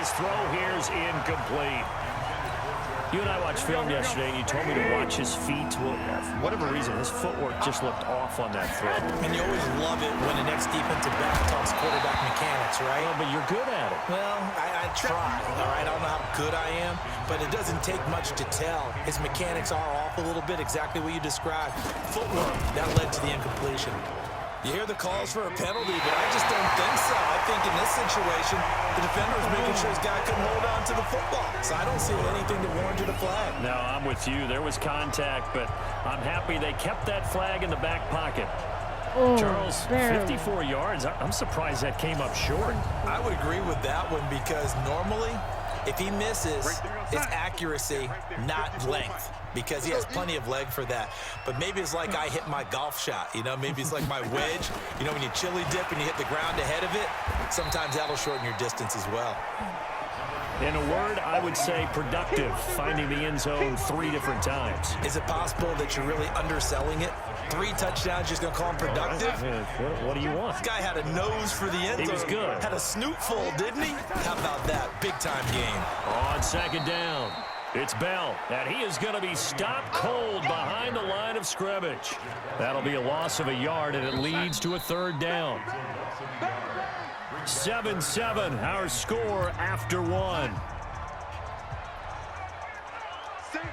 his throw here's incomplete. You and I watched film yesterday, and you told me to watch his feet. Well, for whatever reason, his footwork just looked off on that throw. And you always love it when the next defensive back talks quarterback mechanics, right? Well, but you're good at it. Well, I try, all right? I don't know how good I am, but it doesn't take much to tell. His mechanics are off a little bit, exactly what you described. Footwork, that led to the incompletion. You hear the calls for a penalty, but I just don't think so. I think in this situation, the defender was making sure his guy couldn't hold on to the football. So I don't see anything to warrant a flag. No, I'm with you. There was contact, but I'm happy they kept that flag in the back pocket. Oh, Charles, 54 yards. I'm surprised that came up short. I would agree with that one because normally, if he misses, it's accuracy, not length, because he has plenty of leg for that. But maybe it's like I hit my golf shot, you know? Maybe it's like my wedge. You know, when you chili dip and you hit the ground ahead of it, sometimes that'll shorten your distance as well. In a word, I would say productive, finding the end zone 3 different times. Is it possible that you're really underselling it? 3 touchdowns, just going to call him productive? What do you want? This guy had a nose for the end zone. He was good. Had a snoot full, didn't he? How about that? Big-time game. On second down, it's Bell, and he is going to be stopped cold behind the line of scrimmage. That'll be a loss of a yard, and it leads to a 3rd down. 7-7, our score after 1. Single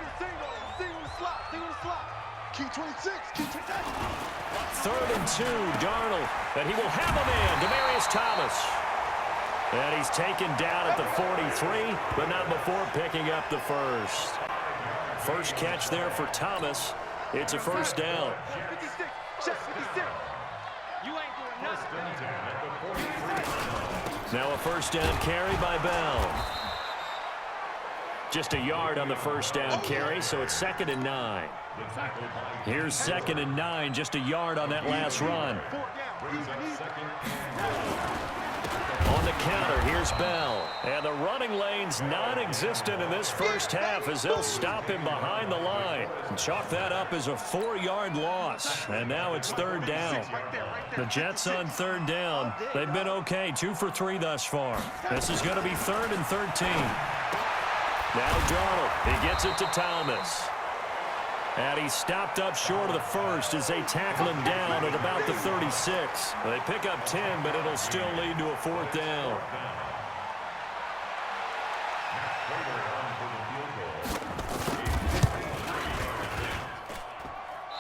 slot. Key 26, key 26. 3rd and 2, Darnold, and he will have a man, Demaryius Thomas. And he's taken down at the 43, but not before picking up the first. First catch there for Thomas. It's a 1st down. 56, check 56. You ain't doing nothing. Now a 1st down carry by Bell. Just a yard on the 1st down carry, so it's 2nd and 9. Here's 2nd and 9, just a yard on that last run. On the counter, here's Bell. And the running lane's non-existent in this first half as they'll stop him behind the line. And chalk that up as a 4-yard loss. And now it's 3rd down. The Jets on 3rd down. They've been okay, 2 for 3 thus far. This is going to be 3rd and 13. Now Darnold, he gets it to Thomas. And he's stopped up short of the first as they tackle him down at about the 36. They pick up 10, but it'll still lead to a 4th down.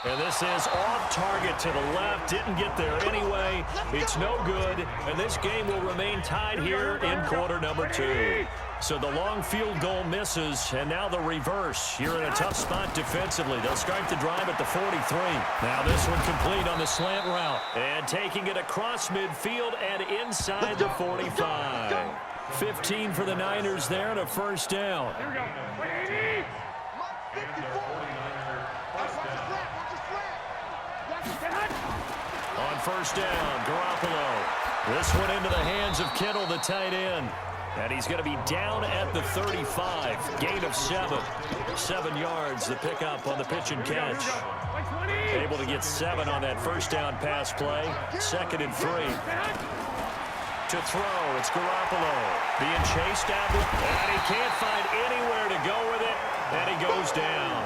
And this is off target to the left. Didn't get there anyway. It's no good. And this game will remain tied here in quarter number 2. So the long field goal misses, and now the reverse. You're in a tough spot defensively. They'll start the drive at the 43. Now this one complete on the slant route. And taking it across midfield and inside the 45. 15 for the Niners there and a 1st down. Here we go. Wait, 54. On 1st down, Garoppolo. This one into the hands of Kittle, the tight end. And he's going to be down at the 35. Gain of 7. 7 yards, the pickup on the pitch and catch. Able to get 7 on that 1st down pass play. 2nd and 3. To throw, it's Garoppolo. Being chased out, and he can't find anywhere to go with it. And he goes down.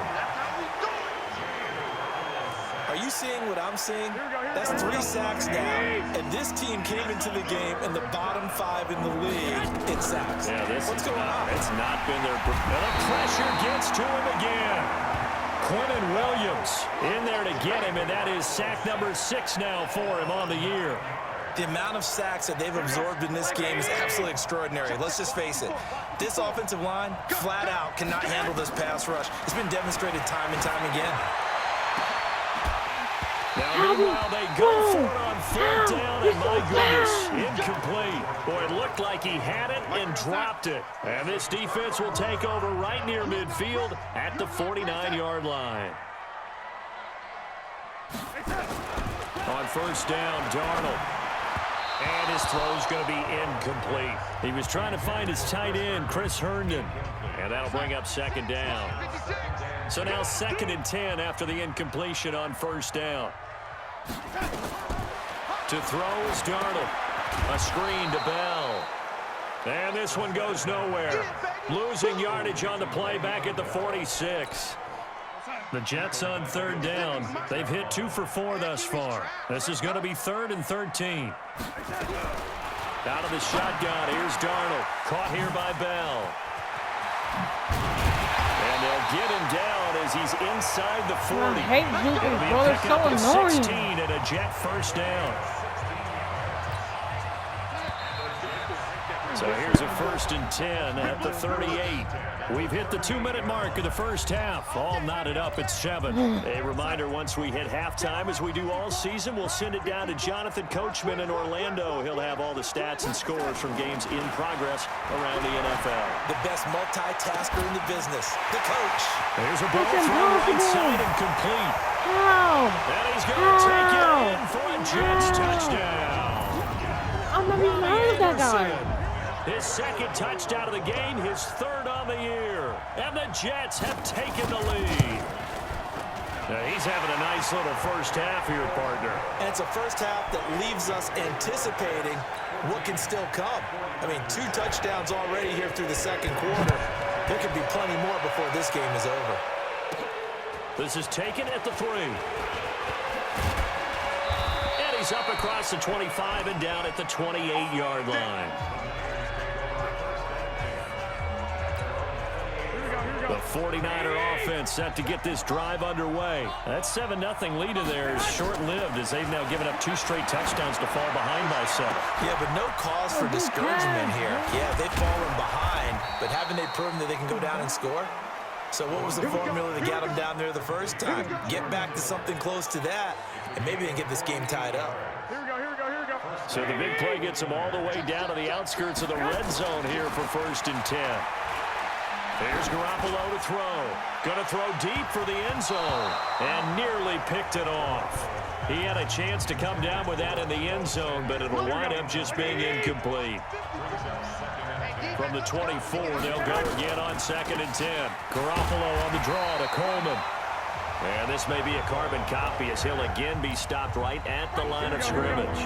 Are you seeing what I'm seeing? That's 3 sacks now. And this team came into the game in the bottom 5 in the league in sacks. Yeah, what's going on? It's not been their... And the pressure gets to him again. Quentin Williams in there to get him, and that is sack number 6 now for him on the year. The amount of sacks that they've absorbed in this game is absolutely extraordinary. Let's just face it. This offensive line, flat out, cannot handle this pass rush. It's been demonstrated time and time again. Now, meanwhile, they go for it on 3rd down, and my goodness, incomplete. Boy, it looked like he had it and dropped it. And this defense will take over right near midfield at the 49-yard line. On 1st down, Darnold. And his throw's going to be incomplete. He was trying to find his tight end, Chris Herndon. And that'll bring up 2nd down. So now 2nd and 10 after the incompletion on 1st down. To throw is Darnold. A screen to Bell. And this one goes nowhere. Losing yardage on the play back at the 46. The Jets on third down. They've hit 2 for 4 thus far. This is going to be 3rd and 13. Out of the shotgun, here's Darnold. Caught here by Bell. And they'll get him down as he's inside the 40. I hate Jenkins, bro. They're so It'll be a annoying. 16 and a Jet first down. So here's a 1st and 10 at the 38. We've hit the 2-minute mark of the first half. All knotted up at 7. A reminder, once we hit halftime, as we do all season, we'll send it down to Jonathan Coachman in Orlando. He'll have all the stats and scores from games in progress around the NFL. The best multitasker in the business, the coach. There's a ball thrown right side and complete. How? And he's going to take it in for a Jets touchdown. I've never even heard of that guy. His 2nd touchdown of the game, his 3rd on the year. And the Jets have taken the lead. Now he's having a nice little first half here, partner. And it's a first half that leaves us anticipating what can still come. I mean, 2 touchdowns already here through the 2nd quarter. There could be plenty more before this game is over. This is taken at the 3. And he's up across the 25 and down at the 28-yard line. The 49er offense set to get this drive underway. That 7-0 lead in there is short-lived as they've now given up 2 straight touchdowns to fall behind by 7. Yeah, but no cause for discouragement here. Yeah, they've fallen behind, but haven't they proven that they can go down and score? So what was the formula that got them down there the first time? Get back to something close to that, and maybe they can get this game tied up. Here we go. So the big play gets them all the way down to the outskirts of the red zone here for 1st and 10. There's Garoppolo to throw. Going to throw deep for the end zone. And nearly picked it off. He had a chance to come down with that in the end zone, but it'll wind up just being incomplete. From the 24, they'll go again on 2nd and 10. Garoppolo on the draw to Coleman. And this may be a carbon copy as he'll again be stopped right at the line of scrimmage.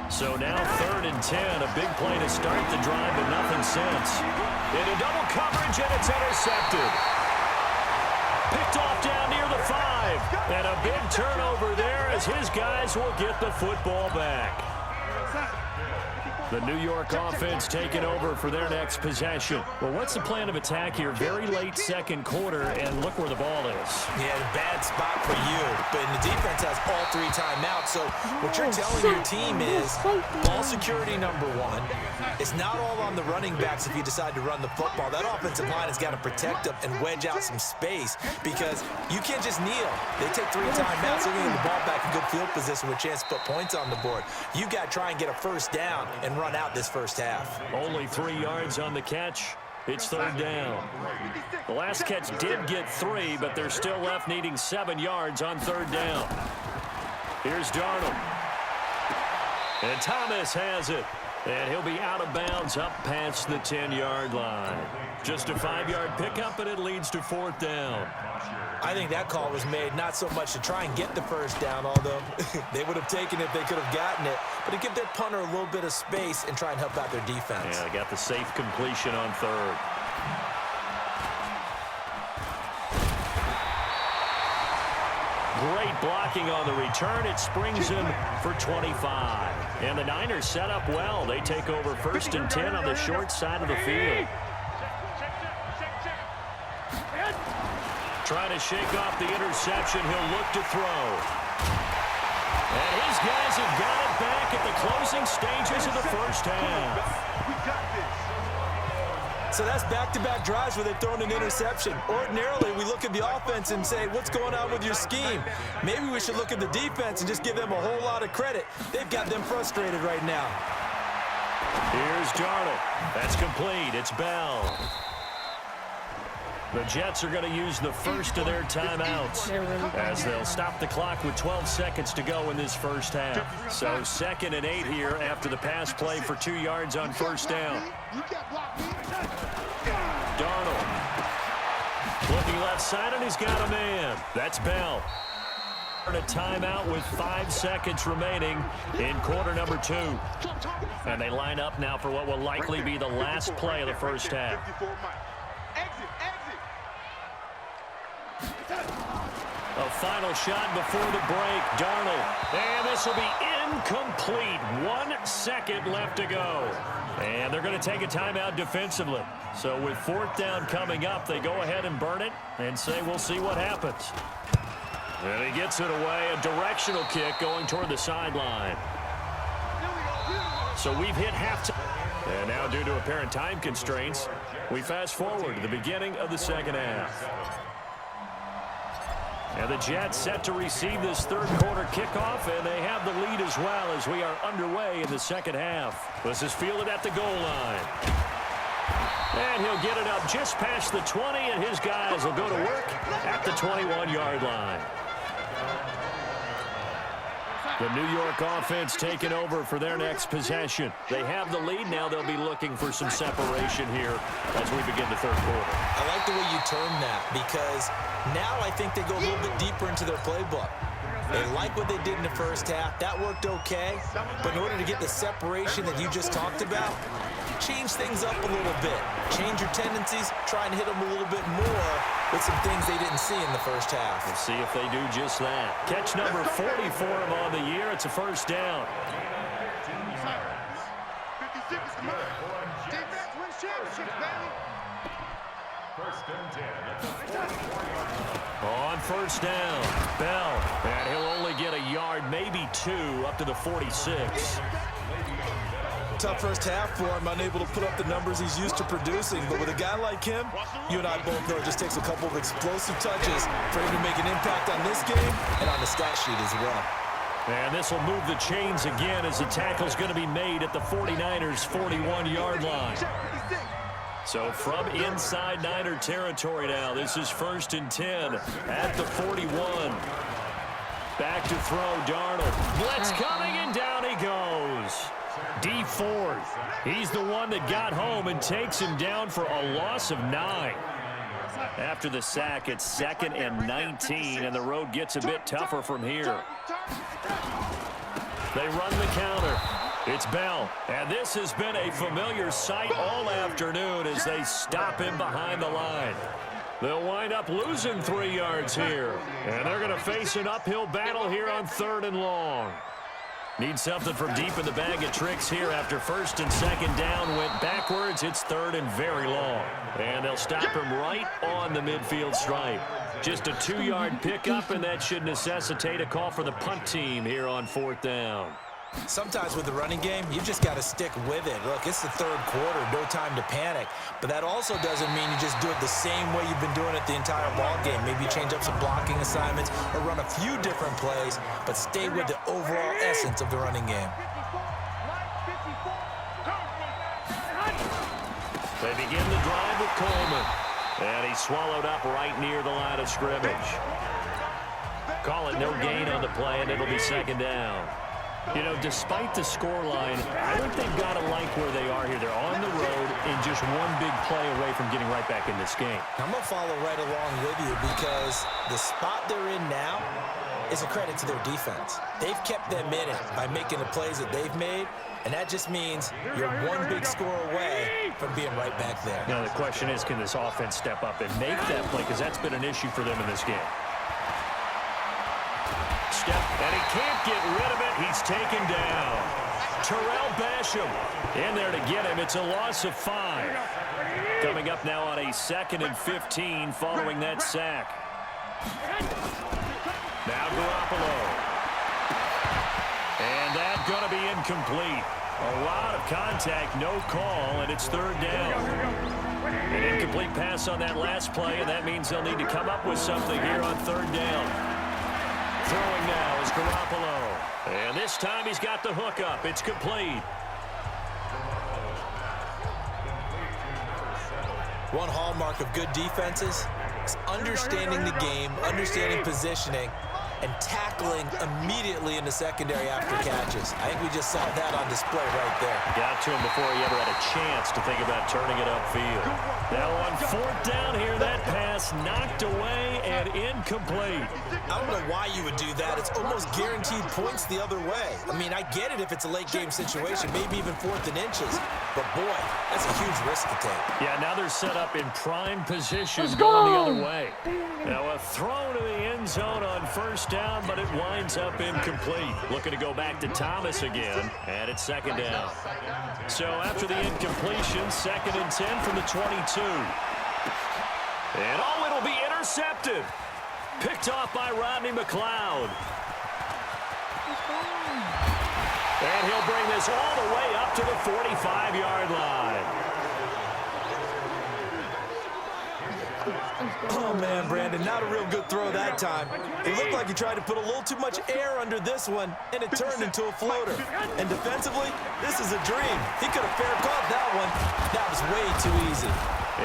So now 3rd and 10, a big play to start the drive, but nothing since. Into double coverage, and it's intercepted. Picked off down near the 5. And a big turnover there as his guys will get the football back. The New York offense taking over for their next possession. Well, what's the plan of attack here? Very late 2nd quarter, and look where the ball is. Yeah, a bad spot for you, but the defense has all 3 timeouts. So what you're telling your team is ball security number 1. It's not all on the running backs if you decide to run the football. That offensive line has got to protect them and wedge out some space because you can't just kneel. They take 3 timeouts, they're going to get the ball back in good field position with a chance to put points on the board. You got to try and get a first down and run out this first half. Only 3 yards on the catch. It's 3rd down. The last catch did get 3, but they're still left needing 7 yards on 3rd down. Here's Darnold. And Thomas has it. And he'll be out of bounds up past the 10-yard line. Just a 5-yard pickup, and it leads to 4th down. I think that call was made not so much to try and get the first down, although they would have taken it if they could have gotten it, but to give their punter a little bit of space and try and help out their defense. Yeah, they got the safe completion on 3rd. Great blocking on the return. It springs him for 25. And the Niners set up well. They take over 1st and 10 on the short side of the field. Trying to shake off the interception. He'll look to throw. And his guys have got it back at the closing stages of the first half. We got this. So that's back-to-back drives where they've thrown an interception. Ordinarily, we look at the offense and say, what's going on with your scheme? Maybe we should look at the defense and just give them a whole lot of credit. They've got them frustrated right now. Here's Darnold. That's complete. It's Bell. The Jets are going to use the first of their timeouts as they'll stop the clock with 12 seconds to go in this first half. So 2nd and 8 here after the pass play for 2 yards on 1st down. Darnold looking left side, and he's got a man. That's Bell. A timeout with 5 seconds remaining in quarter number 2. And they line up now for what will likely be the last play of the first half. A final shot before the break. Darnold. And this will be incomplete. 1 second left to go. And they're going to take a timeout defensively. So with 4th down coming up, they go ahead and burn it and say we'll see what happens. And he gets it away. A directional kick going toward the sideline. So we've hit halftime. And now due to apparent time constraints, we fast forward to the beginning of the second half. And the Jets set to receive this third quarter kickoff, and they have the lead as well as we are underway in the second half. This is fielded at the goal line. And he'll get it up just past the 20, and his guys will go to work at the 21-yard line. The New York offense taking over for their next possession. They have the lead. Now they'll be looking for some separation here as we begin the third quarter. I like the way you term that because now I think they go a little bit deeper into their playbook. They like what they did in the first half. That worked okay. But in order to get the separation that you just talked about, change things up a little bit. Change your tendencies. Try and hit them a little bit more with some things they didn't see in the first half. We'll see if they do just that. Catch number 40 for him on the year. It's a first down. 56 is the move. Defense wins championships, baby. First and 10. On first down, Bell. And he'll only get a yard, maybe 2, up to the 46. Tough first half for him, unable to put up the numbers he's used to producing. But with a guy like him, you and I both know it just takes a couple of explosive touches for him to make an impact on this game and on the stat sheet as well. And this will move the chains again as the tackle's going to be made at the 49ers' 41-yard line. So from inside Niner territory now, this is 1st and 10 at the 41. Back to throw, Darnold. Blitz coming, and down he goes. D Ford. He's the one that got home and takes him down for a loss of 9. After the sack, it's 2nd and 19, and the road gets a bit tougher from here. They run the counter. It's Bell, and this has been a familiar sight all afternoon as they stop him behind the line. They'll wind up losing 3 yards here, and they're going to face an uphill battle here on 3rd and long. Need something from deep in the bag of tricks here after 1st and 2nd down went backwards. It's 3rd and very long. And they'll stop him right on the midfield stripe. Just a 2-yard pickup, and that should necessitate a call for the punt team here on 4th down. Sometimes with the running game, you've just got to stick with it. Look, it's the third quarter, no time to panic. But that also doesn't mean you just do it the same way you've been doing it the entire ball game. Maybe you change up some blocking assignments or run a few different plays, but stay with the overall essence of the running game. They begin the drive with Coleman. And he's swallowed up right near the line of scrimmage. Call it no gain on the play, and it'll be 2nd down. You know, despite the scoreline, I think they've got to like where they are here. They're on the road and just one big play away from getting right back in this game. I'm going to follow right along with you because the spot they're in now is a credit to their defense. They've kept them in it by making the plays that they've made, and that just means you're one big score away from being right back there. Now, the question is, can this offense step up and make that play? Because that's been an issue for them in this game. And he can't get rid of it. He's taken down. Terrell Basham in there to get him. It's a loss of 5. Coming up now on a 2nd and 15 following that sack. Now Garoppolo. And that's going to be incomplete. A lot of contact, no call, and it's 3rd down. An incomplete pass on that last play, and that means they'll need to come up with something here on 3rd down. Throwing now is Garoppolo. And this time he's got the hook up. It's complete. One hallmark of good defenses is understanding the game, understanding positioning, and tackling immediately in the secondary after catches. I think we just saw that on display right there. Got to him before he ever had a chance to think about turning it upfield. Now on 4th down here, that pass knocked away and incomplete. I don't know why you would do that. It's almost guaranteed points the other way. I mean, I get it if it's a late game situation, maybe even 4th and inches. But boy, that's a huge risk to take. Yeah, now they're set up in prime position Let's going the go. other way. Now a throw to the end zone on 1st down, but it winds up incomplete. Looking to go back to Thomas again, and it's 2nd down. So after the incompletion, 2nd and 10 from the 22. And oh, it'll be intercepted. Picked off by Rodney McLeod. And he'll bring this all the way up to the 45-yard line. Oh, man, Brandon, not a real good throw that time. It looked like he tried to put a little too much air under this one, and it turned into a floater. And defensively, this is a dream. He could have fair caught that one. That was way too easy.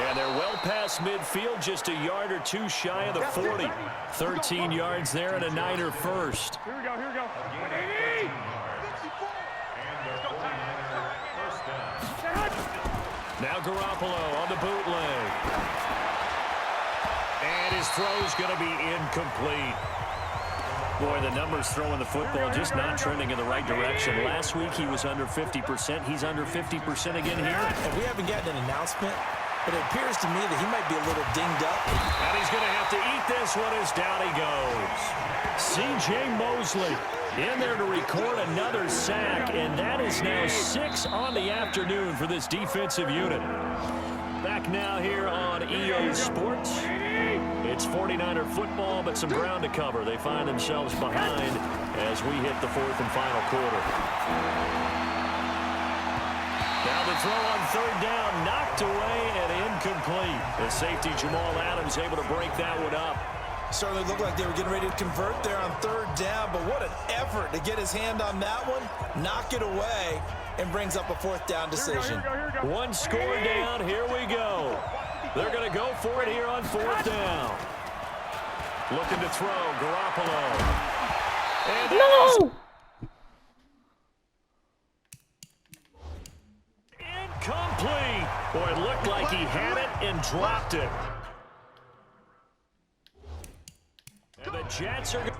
And they're well past midfield, just a yard or two shy of the 40. 13 yards there and a Niner first. Here we go, here we go. Now Garoppolo on the bootleg. And his throw's going to be incomplete. Boy, the numbers throwing the football just not trending in the right direction. Last week he was under 50%. He's under 50% again here. And we haven't gotten an announcement, but it appears to me that he might be a little dinged up. And he's going to have to eat this one as down he goes. C.J. Mosley in there to record another sack, and that is now 6 on the afternoon for this defensive unit. Back now here on EA Sports. It's 49er football, but some ground to cover. They find themselves behind as we hit the 4th and final quarter. Now the throw on 3rd down, knocked away and incomplete. The safety Jamal Adams able to break that one up. Certainly looked like they were getting ready to convert there on 3rd down, but what an effort to get his hand on that one, knock it away, and brings up a 4th down decision. One score down, here we go. They're going to go for it here on 4th down. Looking to throw, Garoppolo. And No! incomplete. Boy, it looked like he had it and dropped it. And the Jets are...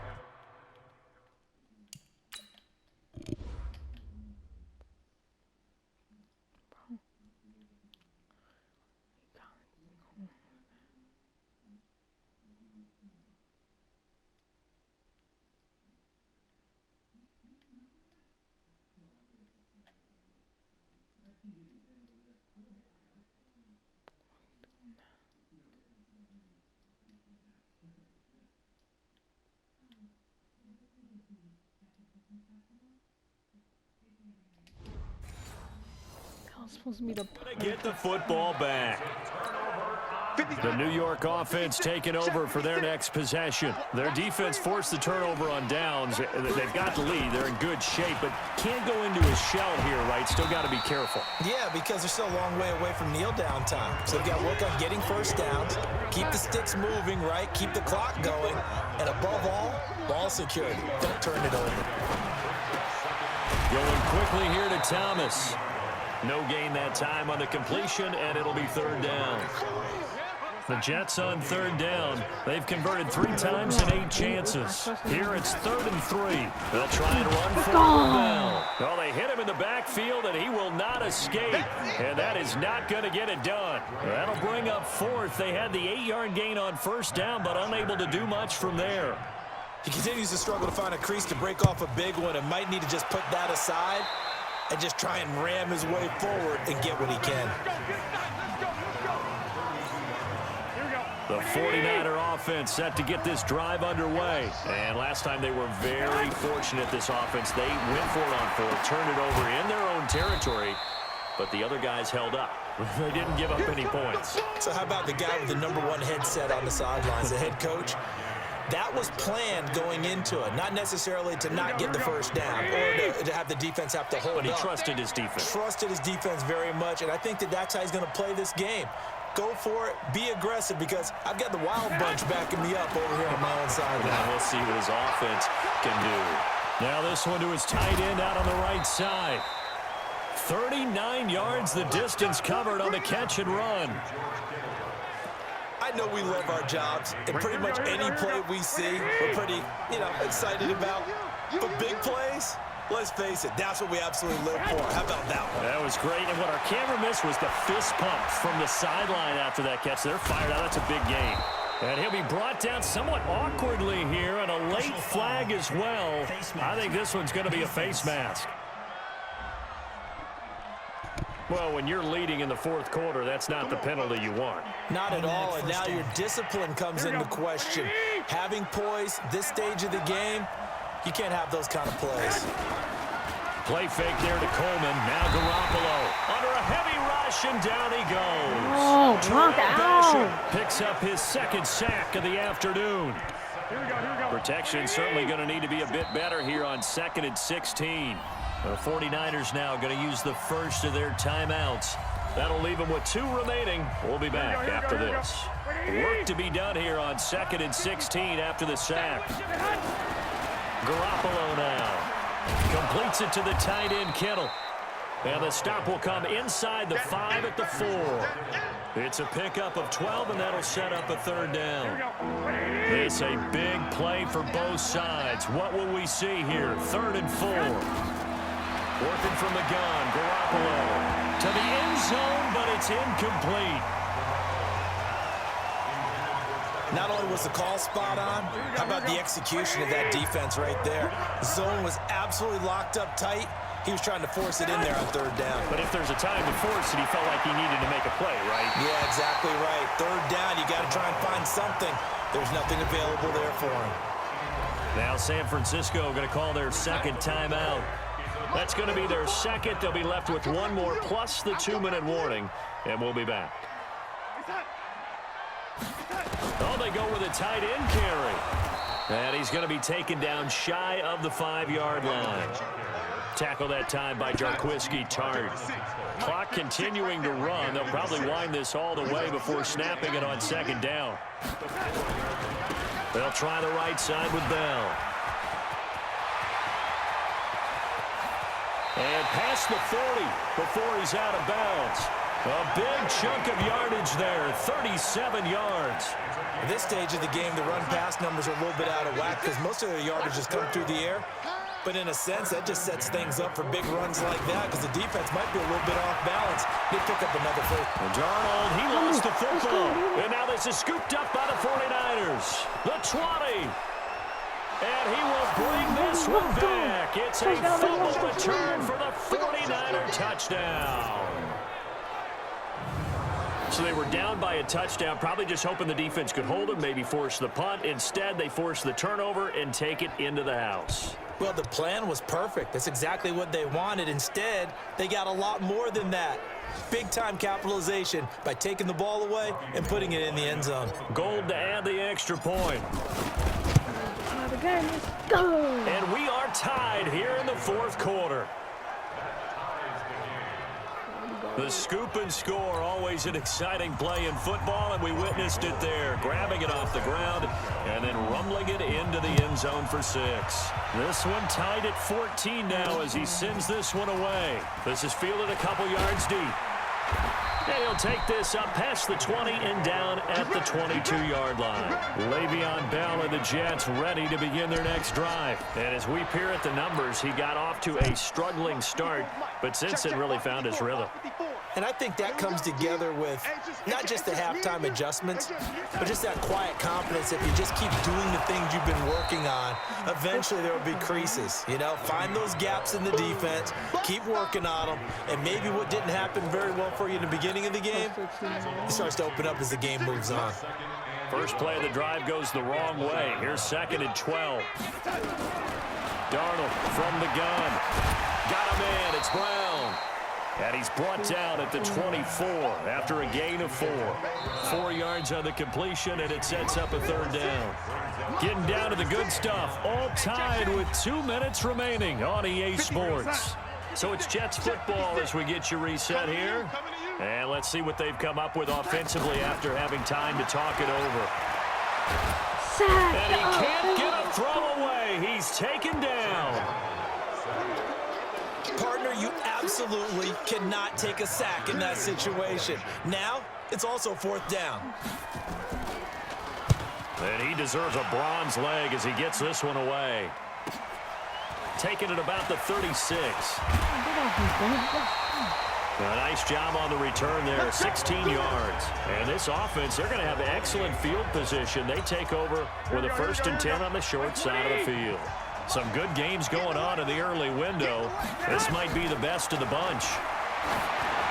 Supposed to be the Get the football back. The New York offense taking over for their next possession. Their defense forced the turnover on downs. They've got the lead. They're in good shape, but can't go into a shell here, right? Still got to be careful. Yeah, because they're still a long way away from kneel down time. So they've got to work on getting 1st downs, keep the sticks moving, right? Keep the clock going. And above all, ball security. Don't turn it over. Going quickly here to Thomas. No gain that time on the completion, and it'll be 3rd down. The Jets on 3rd down. They've converted 3 times in 8 chances. Here it's 3rd and 3. They'll try and run for Bell. Well, they hit him in the backfield, and he will not escape. And that is not going to get it done. That'll bring up 4th. They had the 8-yard gain on 1st down, but unable to do much from there. He continues to struggle to find a crease to break off a big one and might need to just put that aside and just try and ram his way forward and get what he can. The 49er offense set to get this drive underway. And last time they were very fortunate, this offense. They went for it on 4th, turned it over in their own territory, but the other guys held up. They didn't give up any points. So how about the guy with the #1 headset on the sidelines, the head coach? That was planned going into it, not necessarily to not get the 1st down or to have the defense have to hold up. But he trusted his defense. Trusted his defense very much, and I think that's how he's going to play this game. go for it, be aggressive, because I've got the wild bunch backing me up over here on my own side. Now we'll see what his offense can do. Now this one to his tight end out on the right side. 39 yards the distance covered on the catch and run. I know we love our jobs, and pretty much any play we see, we're pretty, excited about. But big plays, let's face it, that's what we absolutely live for. How about that one? That was great, and what our camera missed was the fist pump from the sideline after that catch. They're fired out. That's a big gain. And he'll be brought down somewhat awkwardly here, and a late flag as well. I think this one's going to be a face mask. Well, when you're leading in the fourth quarter, that's not the penalty you want. Not at all, and now your discipline comes into question. Having poise this stage of the game, you can't have those kind of plays. Play fake there to Coleman. Now Garoppolo under a heavy rush, and down he goes. Oh, knock out. Picks up his second sack of the afternoon. Protection certainly going to need to be a bit better here on 2nd and 16. The 49ers now going to use the first of their timeouts. That'll leave them with 2 remaining. We'll be back after this. Work to be done here on 2nd and 16 after the sack. Garoppolo now completes it to the tight end, Kittle. And the stop will come inside the 5 at the 4. It's a pickup of 12, and that'll set up a 3rd down. It's a big play for both sides. What will we see here? 3rd and 4. Working from the gun, Garoppolo to the end zone, but it's incomplete. Not only was the call spot on, how about the execution of that defense right there? Zone was absolutely locked up tight. He was trying to force it in there on 3rd down. But if there's a time to force it, he felt like he needed to make a play, right? Yeah, exactly right. 3rd down, you got to try and find something. There's nothing available there for him. Now San Francisco going to call their 2nd timeout. That's going to be their 2nd. They'll be left with 1 more plus the 2-minute warning, and we'll be back. Oh, they go with a tight end carry. And he's going to be taken down shy of the 5-yard line. Tackle that time by Jarquiski Tart. Clock continuing to run. They'll probably wind this all the way before snapping it on 2nd down. They'll try the right side with Bell. And past the 40 before he's out of bounds. A big chunk of yardage there, 37 yards. At this stage of the game, the run-pass numbers are a little bit out of whack because most of the yardage has come through the air. But in a sense, that just sets things up for big runs like that because the defense might be a little bit off balance. They pick up another first. And Darnold, he lost the football. And now this is scooped up by the 49ers. The 20. And he will bring this one back. It's a fumble return for the 49er touchdown. So they were down by a touchdown, probably just hoping the defense could hold them, maybe force the punt. Instead, they force the turnover and take it into the house. Well, the plan was perfect. That's exactly what they wanted. Instead, they got a lot more than that. Big-time capitalization by taking the ball away and putting it in the end zone. Gold to add the extra point. Let's go. And we are tied here in the 4th quarter. The scoop and score, always an exciting play in football, and we witnessed it there, grabbing it off the ground and then rumbling it into the end zone for 6. This one tied at 14 now as he sends this one away. This is fielded a couple yards deep. And he'll take this up past the 20 and down at the 22-yard line. Le'Veon Bell and the Jets ready to begin their next drive. And as we peer at the numbers, he got off to a struggling start, but since then really found his rhythm. And I think that comes together with not just the halftime adjustments, but just that quiet confidence. If you just keep doing the things you've been working on, eventually there will be creases. Find those gaps in the defense, keep working on them, and maybe what didn't happen very well for you in the beginning of the game, it starts to open up as the game moves on. First play of the drive goes the wrong way. Here's 2nd and 12. Darnold from the gun. Got him in. It's Brown. And he's brought down at the 24 after a gain of 4. 4 yards on the completion, and it sets up a 3rd down. Getting down to the good stuff. All tied with 2 minutes remaining on EA Sports. So it's Jets football as we get you reset here. And let's see what they've come up with offensively after having time to talk it over. Sack. And he can't get a throw away. He's taken down. Partner, you absolutely cannot take a sack in that situation. Now, it's also 4th down. And he deserves a bronze leg as he gets this one away. Taking it about the 36. A nice job on the return there, 16 yards. And this offense, they're going to have excellent field position. They take over with a 1st and 10 on the short side of the field. Some good games going on in the early window. This might be the best of the bunch.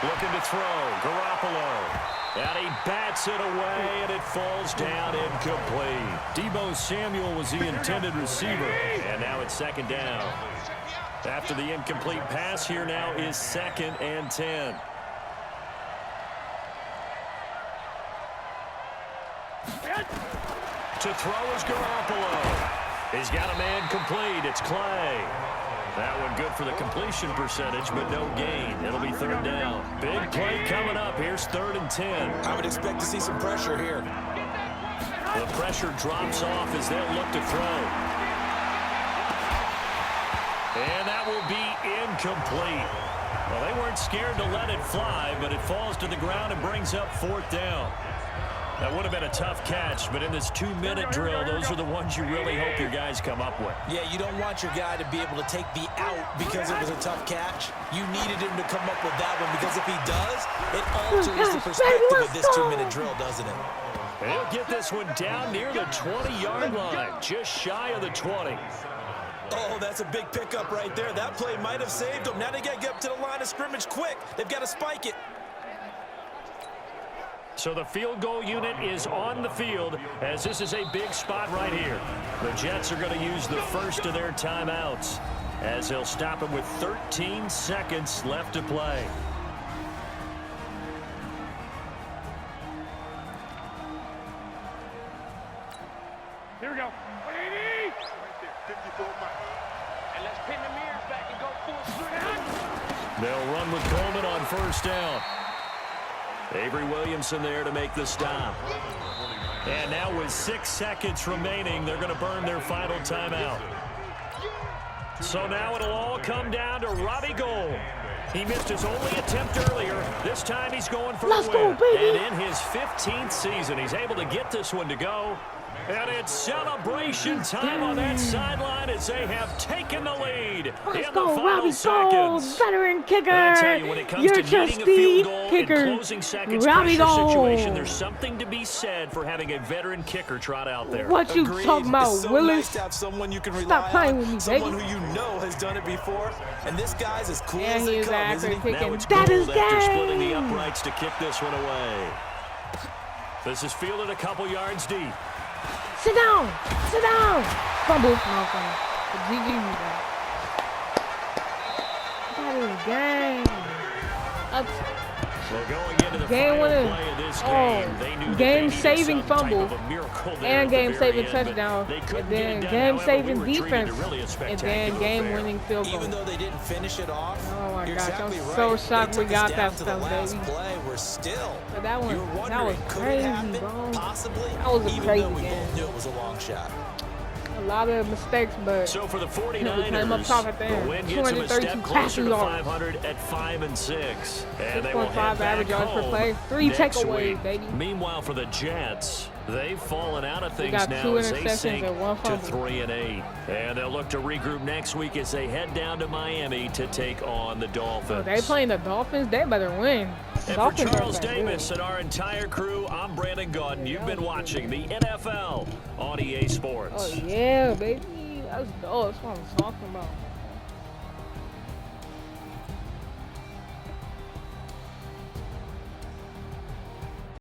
Looking to throw, Garoppolo. And he bats it away, and it falls down incomplete. Deebo Samuel was the intended receiver, and now it's 2nd down. After the incomplete pass, here now is 2nd and 10. To throw is Garoppolo. He's got a man complete. It's Clay. That one good for the completion percentage, but no gain. It'll be 3rd down. Big play coming up. Here's 3rd and 10. I would expect to see some pressure here. The pressure drops off as they'll look to throw. And that will be incomplete. Well, they weren't scared to let it fly, but it falls to the ground and brings up 4th down. That would have been a tough catch, but in this 2-minute drill, those are the ones you really hope your guys come up with. Yeah, you don't want your guy to be able to take the out because it was a tough catch. You needed him to come up with that one because if he does, it alters the perspective of this 2-minute drill, doesn't it? And he'll get this one down near the 20-yard line, just shy of the 20. Oh, that's a big pickup right there. That play might have saved them. Now they got to get up to the line of scrimmage quick. They've got to spike it. So the field goal unit is on the field as this is a big spot right here. The Jets are going to use the first of their timeouts as they'll stop it with 13 seconds left to play. Here we go. 180. Right there, 54 miles. And let's pin the mirrors back and go full swing. They'll run with Coleman on 1st down. Avery Williamson there to make the stop. And now with 6 seconds remaining, they're going to burn their final timeout. So now it'll all come down to Robbie Gould. He missed his only attempt earlier. This time he's going for a win. Let's go, baby. And in his 15th season, he's able to get this one to go. And it's celebration time on that sideline as they have taken the lead Let's in go, the final Robbie Gould, seconds. veteran kicker. And I tell you, when it comes You're to just needing a the field goal kicker. in closing seconds Robbie pressure situation, Gould. there's something to be said for having a veteran kicker trot out there. What you Agreed. talking about, It's so Willis? nice to have someone you can rely Stop playing on, with me, someone baby. who you know has done it before, and this guy's as cool Yeah, as he they is come, isn't accurate he? Now kicking. it's That is Gould after splitting the game. uprights to kick this one away. This is fielded a couple yards deep. Sit down. Sit down. Fumble. No, fumble. GG. That is game. Up. Well, going into the Game final winning. play of this Oh, game, they knew that they game-saving needed some fumble type of a miracle there And at the very game-saving end, but touchdown. they couldn't And get it then done. game-saving However, we were treated defense. to really a And spectacular then affair. game-winning field goal. Even though they didn't finish it off, Oh my you're gosh, exactly I'm right. so shocked They we took us got down that to the stuff, last baby. play. We're still. But that one- you were that wondering, was could crazy, it happen? bro. Possibly. That was a even crazy though we game. both knew it was a long shot. A lot of mistakes, but So for the came up 49ers, top at the the end. win gets them a 232 step closer passing to yards. 500 at 5-6. And they will 6.5 head back average yards per home play. 3 next takeaways, week. baby. Meanwhile, for the Jets, they've fallen out of things got now 2 as they interceptions sink and 1 to fumble. 3-8. And they'll look to regroup next week as they head down to Miami to take on the Dolphins. Oh, they playing the Dolphins. They better win. And for Dolphins Charles are that Davis good. and our entire crew, I'm Brandon Gautin. You've been watching the NFL on EA Sports. Oh yeah, baby. That's dope. That's what I'm talking about.